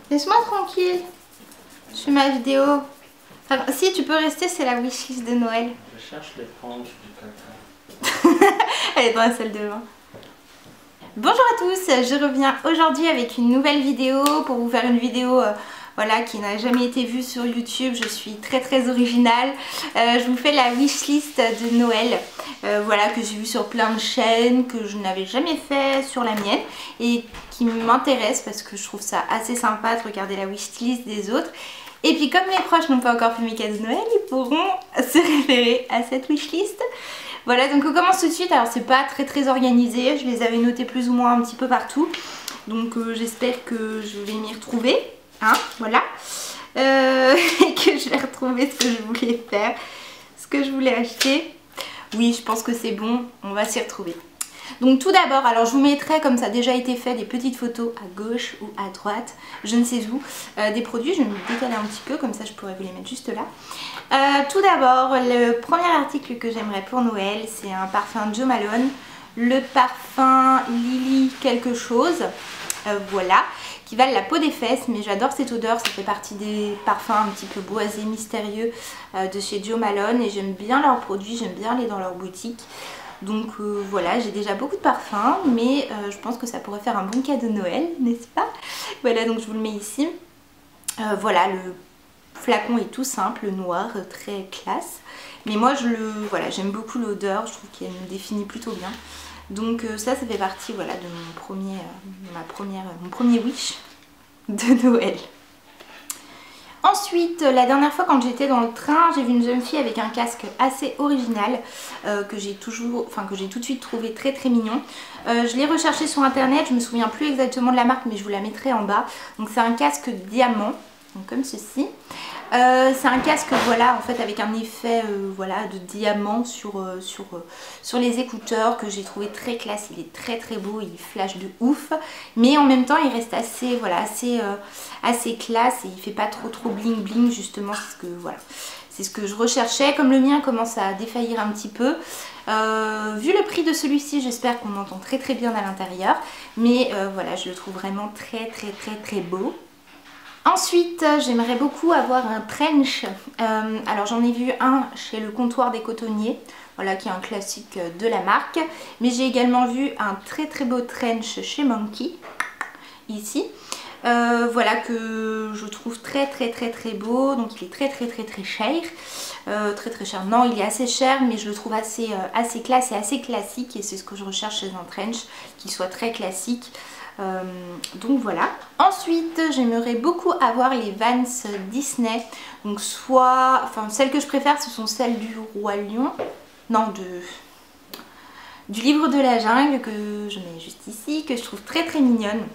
Laisse-moi tranquille. Je fais ma vidéo. Enfin, si tu peux rester, c'est la wishlist de Noël. Je cherche l'éponge du caca. Elle est dans la salle de bain. Bonjour à tous, je reviens aujourd'hui avec une nouvelle vidéo pour vous faire une vidéo voilà, qui n'a jamais été vue sur YouTube. Je suis très originale. Je vous fais la wishlist de Noël voilà, que j'ai vu sur plein de chaînes, que je n'avais jamais fait sur la mienne et qui m'intéresse parce que je trouve ça assez sympa de regarder la wishlist des autres. Et puis comme mes proches n'ont pas encore fait mes cadeaux de Noël, ils pourront se référer à cette wishlist. Voilà, donc on commence tout de suite. Alors c'est pas très organisé, je les avais notés plus ou moins un petit peu partout. Donc j'espère que je vais m'y retrouver, hein, voilà. Et que je vais retrouver ce que je voulais faire, ce que je voulais acheter. Oui, je pense que c'est bon, on va s'y retrouver. Donc tout d'abord, alors je vous mettrai, comme ça a déjà été fait, des petites photos à gauche ou à droite, je ne sais où, des produits. Je vais me décaler un petit peu, comme ça je pourrais vous les mettre juste là. Tout d'abord, le premier article que j'aimerais pour Noël, c'est un parfum Jo Malone, le parfum Lily quelque chose, voilà, qui va de la peau des fesses, mais j'adore cette odeur, ça fait partie des parfums un petit peu boisés, mystérieux de chez Jo Malone, et j'aime bien leurs produits, j'aime bien aller dans leur boutique. Donc voilà, j'ai déjà beaucoup de parfums, mais je pense que ça pourrait faire un bon cadeau de Noël, n'est-ce pas? Voilà, donc je vous le mets ici. Voilà, le flacon est tout simple, noir, très classe. Mais moi, voilà, j'aime beaucoup l'odeur, je trouve qu'elle me définit plutôt bien. Donc ça fait partie, voilà, de mon premier wish de Noël. Ensuite, la dernière fois quand j'étais dans le train, j'ai vu une jeune fille avec un casque assez original que j'ai tout de suite trouvé très mignon. Je l'ai recherché sur internet, je me souviens plus exactement de la marque, mais je vous la mettrai en bas. Donc c'est un casque diamant, donc comme ceci. C'est un casque, voilà, en fait avec un effet voilà, de diamant sur les écouteurs que j'ai trouvé très classe. Il est très beau, il flash de ouf, mais en même temps il reste assez, voilà, assez classe et il fait pas trop bling bling, justement. C'est ce que je recherchais. Comme le mien commence à défaillir un petit peu, vu le prix de celui-ci, j'espère qu'on entend très bien à l'intérieur, mais voilà, je le trouve vraiment très beau. Ensuite, j'aimerais beaucoup avoir un trench. Alors j'en ai vu un chez le comptoir des cotonniers, voilà, qui est un classique de la marque. Mais j'ai également vu un très beau trench chez Monkey, ici. Voilà, que je trouve très beau. Donc il est très cher. Très cher. Non, il est assez cher, mais je le trouve assez classe et assez classique. Et c'est ce que je recherche chez un trench, qui soit très classique. Donc voilà. Ensuite, j'aimerais beaucoup avoir les Vans Disney. Donc celles que je préfère, ce sont celles du Roi Lion. Non, du Livre de la Jungle, que je mets juste ici, que je trouve très mignonnes.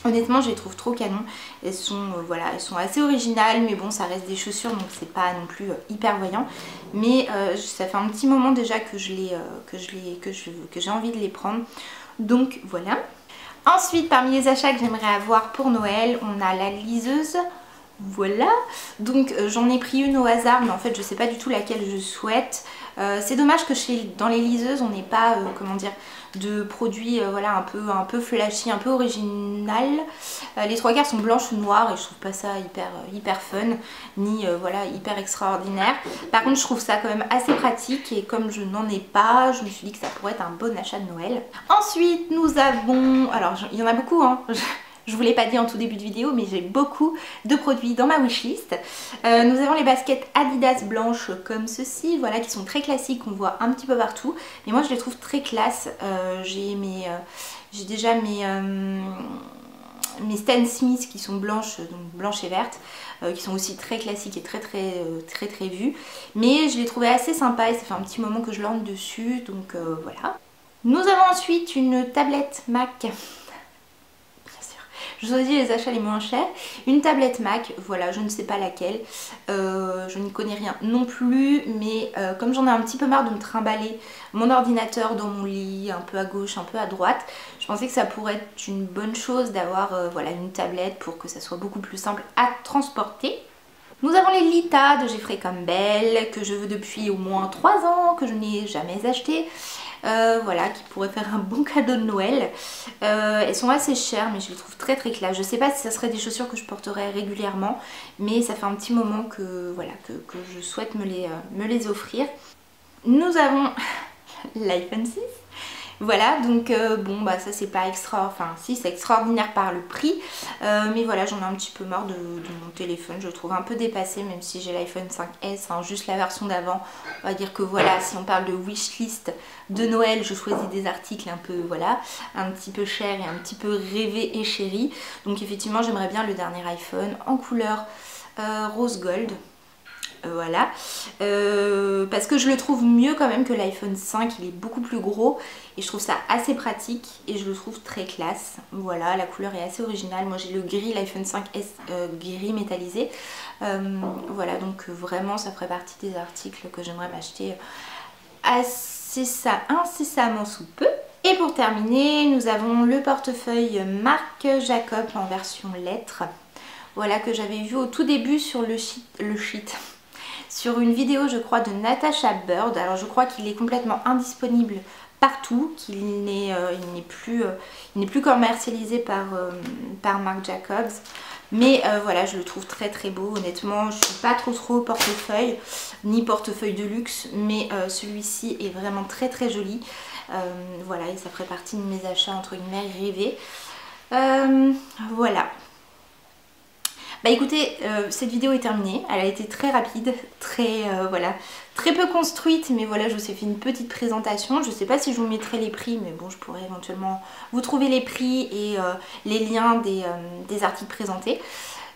Honnêtement, je les trouve trop canon. Elles sont, voilà, elles sont assez originales, mais bon, ça reste des chaussures, donc c'est pas non plus hyper voyant. Mais ça fait un petit moment déjà que j'ai envie de les prendre. Donc voilà. Ensuite, parmi les achats que j'aimerais avoir pour Noël, on a la liseuse. Voilà, donc j'en ai pris une au hasard, mais en fait je sais pas du tout laquelle je souhaite. C'est dommage que dans les liseuses on n'ait pas, comment dire, de produits voilà, un peu flashy, un peu original. Les trois quarts sont blanches ou noires et je trouve pas ça hyper fun, ni voilà, hyper extraordinaire. Par contre je trouve ça quand même assez pratique, et comme je n'en ai pas, je me suis dit que ça pourrait être un bon achat de Noël. Ensuite nous avons, alors il y en a beaucoup, hein. Je vous l'ai pas dit en tout début de vidéo, mais j'ai beaucoup de produits dans ma wishlist. Nous avons les baskets Adidas blanches comme ceci, voilà, qui sont très classiques, qu'on voit un petit peu partout. Mais moi je les trouve très classe. J'ai déjà mes Stan Smith qui sont blanches, donc blanches et vertes, qui sont aussi très classiques et très vues. Mais je les trouvais assez sympas et ça fait un petit moment que je lorgne dessus, donc voilà. Nous avons ensuite une tablette Mac. Je vous ai dit les achats les moins chers. Une tablette Mac, voilà, je ne sais pas laquelle. Je n'y connais rien non plus, mais comme j'en ai un petit peu marre de me trimballer mon ordinateur dans mon lit, un peu à gauche, un peu à droite, je pensais que ça pourrait être une bonne chose d'avoir voilà, une tablette pour que ça soit beaucoup plus simple à transporter. Nous avons les Lita de Jeffrey Campbell, que je veux depuis au moins 3 ans, que je n'ai jamais acheté. voilà, qui pourrait faire un bon cadeau de Noël. Elles sont assez chères mais je les trouve très très classe. Je sais pas si ça serait des chaussures que je porterais régulièrement, mais ça fait un petit moment que, voilà, que je souhaite me les offrir. Nous avons l'iPhone 6. Voilà, donc bon bah ça c'est pas extra, enfin si c'est extraordinaire par le prix, mais voilà, j'en ai un petit peu marre de mon téléphone, je le trouve un peu dépassé même si j'ai l'iPhone 5S, hein, juste la version d'avant. On va dire que voilà, si on parle de wishlist de Noël, je choisis des articles un peu, voilà, un petit peu chers et un petit peu rêvés et chéris. Donc effectivement j'aimerais bien le dernier iPhone en couleur rose gold. Voilà, parce que je le trouve mieux quand même que l'iPhone 5, il est beaucoup plus gros et je trouve ça assez pratique et je le trouve très classe. Voilà, la couleur est assez originale. Moi j'ai le gris, l'iPhone 5S gris métallisé. Voilà, donc vraiment ça ferait partie des articles que j'aimerais m'acheter incessamment sous peu. Et pour terminer, nous avons le portefeuille Marc Jacob en version lettres. Voilà, que j'avais vu au tout début sur le sheet. Sur une vidéo je crois de Natasha Bird. Alors je crois qu'il est complètement indisponible partout, qu'il n'est plus commercialisé par Marc Jacobs. Mais voilà, je le trouve très très beau. Honnêtement, je suis pas trop portefeuille, ni portefeuille de luxe, mais celui-ci est vraiment très très joli. Voilà, et ça ferait partie de mes achats entre guillemets rêvés. Voilà. Bah écoutez, cette vidéo est terminée, elle a été très rapide, voilà, très peu construite, mais voilà, je vous ai fait une petite présentation. Je sais pas si je vous mettrai les prix, mais bon, je pourrais éventuellement vous trouver les prix et les liens des articles présentés.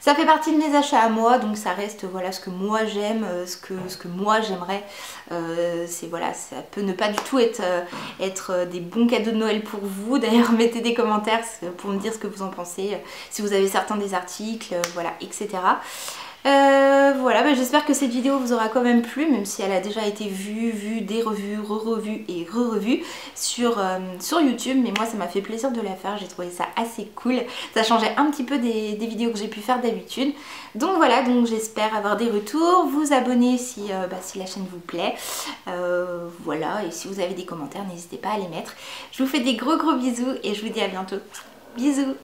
Ça fait partie de mes achats à moi, donc ça reste voilà ce que moi j'aime, ce que moi j'aimerais. C'est voilà, ça peut ne pas du tout être des bons cadeaux de Noël pour vous. D'ailleurs, mettez des commentaires pour me dire ce que vous en pensez, si vous avez certains des articles, voilà, etc. Voilà, bah, j'espère que cette vidéo vous aura quand même plu, même si elle a déjà été vue, dérevue, re-revue et re-revue sur YouTube. Mais moi ça m'a fait plaisir de la faire, j'ai trouvé ça assez cool. Ça changeait un petit peu des vidéos que j'ai pu faire d'habitude. Donc voilà, donc j'espère avoir des retours, vous abonner si la chaîne vous plaît. Voilà, et si vous avez des commentaires, n'hésitez pas à les mettre. Je vous fais des gros bisous et je vous dis à bientôt. Bisous!